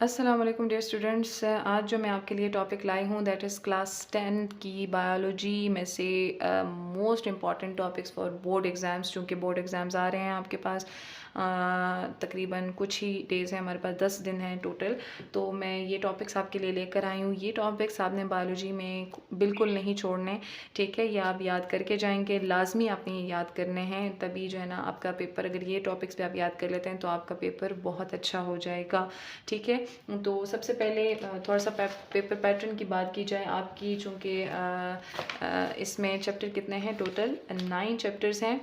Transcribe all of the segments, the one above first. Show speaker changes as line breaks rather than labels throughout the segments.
अस्सलाम वालेकुम dear students. आज जो मैं आपके लिए टॉपिक लाई हूँ दैट इज़ क्लास 10 की बायोलॉजी में से most important topics for board exams. चूँकि बोर्ड एग्ज़ाम्स आ रहे हैं आपके पास तकरीबन कुछ ही डेज़ हैं, हमारे पास 10 दिन हैं टोटल। तो मैं ये टॉपिक्स आपके लिए लेकर आई हूँ। ये टॉपिक्स आपने बायोलॉजी में बिल्कुल नहीं छोड़ने, ठीक है। ये आप याद करके जाएंगे, लाजमी आपने ये याद करने हैं, तभी जो है ना आपका पेपर, अगर ये टॉपिक्स भी आप याद कर लेते हैं तो आपका पेपर बहुत अच्छा हो जाएगा, ठीक है। तो सबसे पहले थोड़ा सा पेपर पैटर्न की बात की जाए आपकी, चूँकि इसमें चैप्टर कितने हैं, टोटल 9 चैप्टर्स हैं,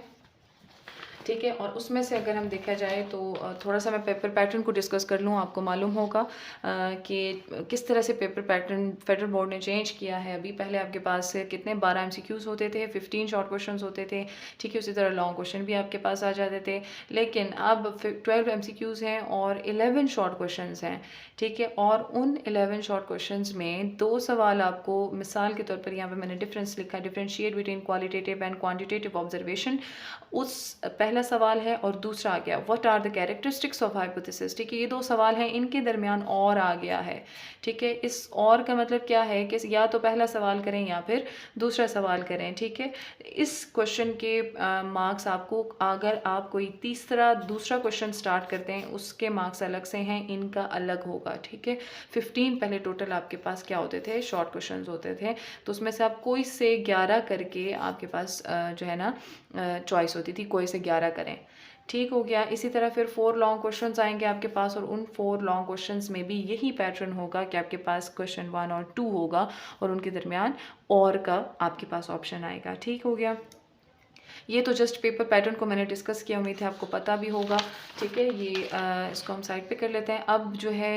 ठीक है। और उसमें से अगर हम देखा जाए तो थोड़ा सा मैं पेपर पैटर्न को डिस्कस कर लूँ। आपको मालूम होगा कि किस तरह से पेपर पैटर्न फेडरल बोर्ड ने चेंज किया है। अभी पहले आपके पास कितने 12 एमसीक्यूज़ होते थे, 15 शॉर्ट क्वेश्चंस होते थे, ठीक है। उसी तरह लॉन्ग क्वेश्चन भी आपके पास आ जाते थे, लेकिन अब 12 एमसीक्यूज़ हैं और 11 शॉर्ट क्वेश्चन हैं, ठीक है। और उन 11 शॉर्ट क्वेश्चन में 2 सवाल आपको, मिसाल के तौर पर यहाँ पे मैंने डिफरेंस लिखा है, differentiate between qualitative and quantitative observation. उस पहला सवाल है और दूसरा आ गया what are the characteristics of hypothesis, ठीक है। ये 2 सवाल हैं, इनके दरमियान और आ गया है, ठीक है। इस और का मतलब क्या है कि या तो पहला सवाल करें या फिर दूसरा सवाल करें, ठीक है। इस क्वेश्चन के मार्क्स आपको, अगर आप कोई तीसरा दूसरा क्वेश्चन स्टार्ट करते हैं उसके मार्क्स अलग से हैं, इनका अलग होगा, ठीक है। 15 पहले टोटल आपके पास क्या होते थे, शॉर्ट क्वेश्चन होते थे। तो उसमें से आप कोई से 11 करके आपके पास जो है ना चॉइस होती थी, कोई से 11 करें, ठीक हो गया। इसी तरह फिर 4 लॉन्ग क्वेश्चंस आएंगे आपके पास, और उन 4 लॉन्ग क्वेश्चंस में भी यही पैटर्न होगा कि आपके पास क्वेश्चन 1 और 2 होगा और उनके दरमियान और का आपके पास ऑप्शन आएगा, ठीक हो गया। ये तो जस्ट पेपर पैटर्न को मैंने डिस्कस किया, उम्मीद है आपको पता भी होगा, ठीक है। ये इसको हम साइड पे कर लेते हैं। अब जो है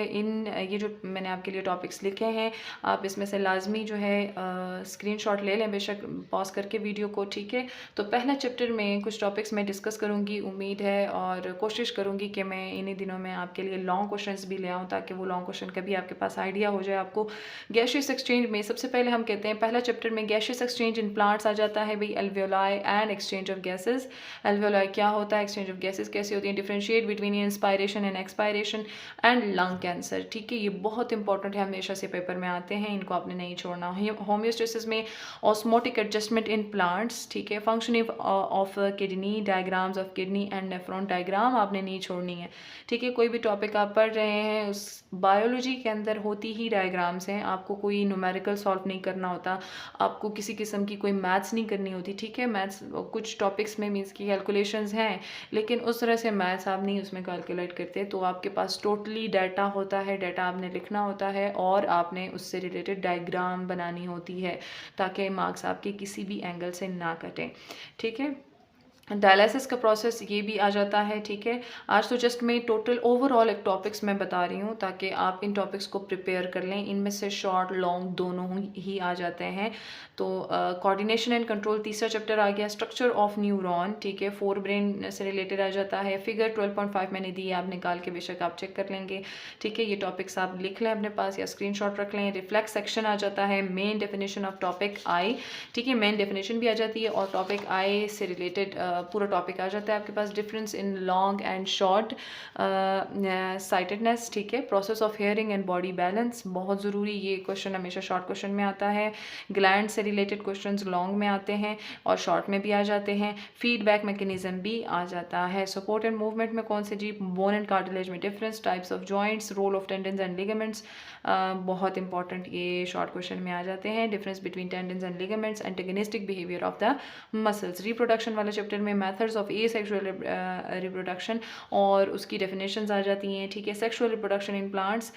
ये जो मैंने आपके लिए टॉपिक्स लिखे हैं, आप इसमें से लाजमी जो है स्क्रीनशॉट ले लें, बेशक पॉज करके वीडियो को, ठीक है। तो पहला चैप्टर में कुछ टॉपिक्स मैं डिस्कस करूँगी, उम्मीद है और कोशिश करूँगी कि मैं इन्हीं दिनों में आपके लिए लॉन्ग क्वेश्चन भी ले आऊँ, ताकि वो लॉन्ग क्वेश्चन का भी आपके पास आइडिया हो जाए आपको। गैशियस एक्सचेंज में सबसे पहले हम कहते हैं, पहला चैप्टर में गैशियस एक्सचेंज इन प्लांट्स आ जाता है भाई, alveoli and exchange of gases. Alveoli क्या होता है, एक्सचेंज ऑफ गैसेस कैसे होती है, differentiate between inspiration and expiration and lung cancer, ठीक है। ये बहुत इंपॉर्टेंट है, हमेशा से पेपर में आते हैं, इनको आपने नहीं छोड़ना। होम्योस्टेसिस में ऑस्मोटिक एडजस्टमेंट इन प्लांट्स, ठीक है। Functioning of kidney, diagrams of kidney and nephron diagram आपने नहीं छोड़नी है, ठीक है। कोई भी टॉपिक आप पढ़ रहे हैं उस बायोलॉजी के अंदर होती ही डायग्राम्स हैं, आपको कोई न्यूमेरिकल सॉल्व नहीं करना होता, आपको किसी किस्म की कोई मैथ्स नहीं करनी होती, ठीक है। मैथ्स कुछ टॉपिक्स में मीन्स की कैलकुलेशंस हैं, लेकिन उस तरह से मैथ्स आप नहीं उसमें कैलकुलेट करते। तो आपके पास टोटली डाटा होता है, डाटा आपने लिखना होता है और आपने उससे रिलेटेड डायग्राम बनानी होती है, ताकि मार्क्स आपके किसी भी एंगल से ना कटें, ठीक है। डायलिसिस का प्रोसेस ये भी आ जाता है, ठीक है। आज तो जस्ट मैं टोटल ओवरऑल एक टॉपिक्स मैं बता रही हूँ, ताकि आप इन टॉपिक्स को प्रिपेयर कर लें। इनमें से शॉर्ट लॉन्ग दोनों ही आ जाते हैं। तो कोऑर्डिनेशन एंड कंट्रोल तीसरा चैप्टर आ गया, स्ट्रक्चर ऑफ न्यूरॉन, ठीक है। फोर ब्रेन से रिलेटेड आ जाता है। फिगर 12.5 मैंने दी है, आप निकाल के बेशक आप चेक कर लेंगे, ठीक है। ये टॉपिक्स आप लिख लें अपने पास या स्क्रीनशॉट रख लें। रिफ्लेक्स सेक्शन आ जाता है, main definition of topic I, ठीक है। मेन डेफिनेशन भी आ जाती है और टॉपिक आई से रिलेटेड पूरा टॉपिक आ जाता है आपके पास। Difference in long and short sightedness, ठीक है। Process of hearing and body balance, बहुत ज़रूरी, ये क्वेश्चन हमेशा शॉर्ट क्वेश्चन में आता है। ग्लैंड से रिलेटेड क्वेश्चंस लॉन्ग में आते हैं और शॉर्ट में भी आ जाते हैं। फीडबैक मैकेनिज्म भी आ जाता है। सपोर्ट एंड मूवमेंट में कौन से जी, बोन एंड कार्टिलेज में difference, types of joints, role of tendons and ligaments, बहुत इंपॉर्टेंट, ये शॉर्ट क्वेश्चन में आ जाते हैं। Difference between tendons and ligaments, antagonistic behaviour of the muscles. Reproduction वाले चैप्टर में मेथड्स ऑफ एसेक्सुअल रिप्रोडक्शन और उसकी डेफिनेशंस आ जाती हैं, ठीक है। सेक्सुअल रिप्रोडक्शन इन प्लांट्स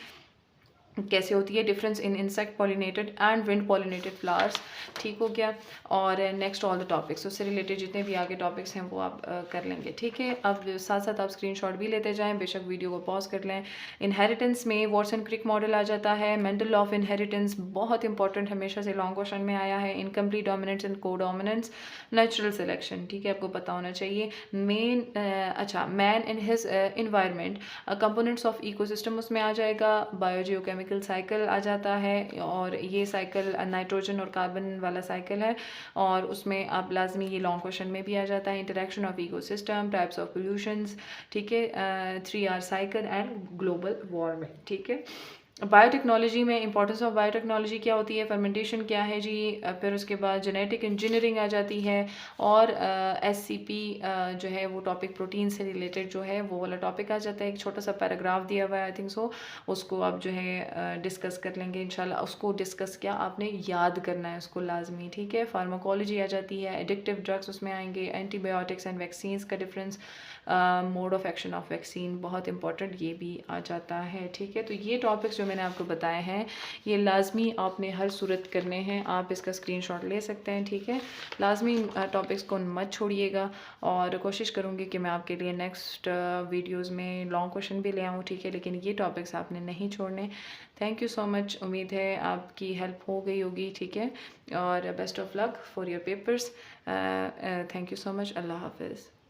कैसे होती है, difference in insect pollinated and wind pollinated flowers, ठीक हो गया। और नेक्स्ट ऑल द टॉपिक्स, उससे रिलेटेड जितने भी आगे टॉपिक्स हैं वो आप कर लेंगे, ठीक है। अब साथ साथ आप स्क्रीनशॉट भी लेते जाएं, बेशक वीडियो को पॉज कर लें। इनहेरिटेंस में वॉटसन क्रिक मॉडल आ जाता है। मेंडल लॉ ऑफ इनहेरिटेंस बहुत इंपॉर्टेंट, हमेशा से लॉन्ग क्वेश्चन में आया है। इनकम्प्लीट डोमिनेंस एंड को डोमिनेंस, नेचुरल सिलेक्शन, ठीक है, आपको पता होना चाहिए। Man in his environment, components of ecosystem उसमें आ जाएगा। बायोजियोकेमिकल केमिकल साइकिल आ जाता है, और ये साइकिल नाइट्रोजन और कार्बन वाला साइकिल है, और उसमें आप लाजमी ये लॉन्ग क्वेश्चन में भी आ जाता है, interaction of ecosystem, types of pollutions, ठीक है, 3R cycle and global warming, ठीक है। बायोटेक्नोलॉजी में इंपॉर्टेंस ऑफ बायोटेक्नोलॉजी क्या होती है, फर्मेंटेशन क्या है जी, फिर उसके बाद जेनेटिक इंजीनियरिंग आ जाती है, और SCP जो है वो टॉपिक प्रोटीन से रिलेटेड जो है वो वाला टॉपिक आ जाता है। एक छोटा सा पैराग्राफ दिया हुआ है, आई थिंक सो, उसको आप जो है डिस्कस कर लेंगे इंशाल्लाह। उसको डिस्कस क्या आपने याद करना है उसको लाजमी, ठीक है। फार्माकोलॉजी आ जाती है, एडिक्टिव ड्रग्स उसमें आएंगे, एंटीबायोटिक्स एंड वैक्सीन्स का difference, mode of action of vaccine बहुत इंपॉर्टेंट, ये भी आ जाता है, ठीक है। तो ये टॉपिक्स जो मैंने आपको बताए हैं ये लाजमी आपने हर सूरत करने हैं, आप इसका स्क्रीनशॉट ले सकते हैं, ठीक है। लाजमी टॉपिक्स को मत छोड़िएगा, और कोशिश करूँगी कि मैं आपके लिए नेक्स्ट वीडियोस में लॉन्ग क्वेश्चन भी ले आऊँ, ठीक है, लेकिन ये टॉपिक्स आपने नहीं छोड़ने। थैंक यू सो मच, उम्मीद है आपकी हेल्प हो गई होगी, ठीक है, और best of luck for your papers. Thank you so much, अल्लाह हाफिज़।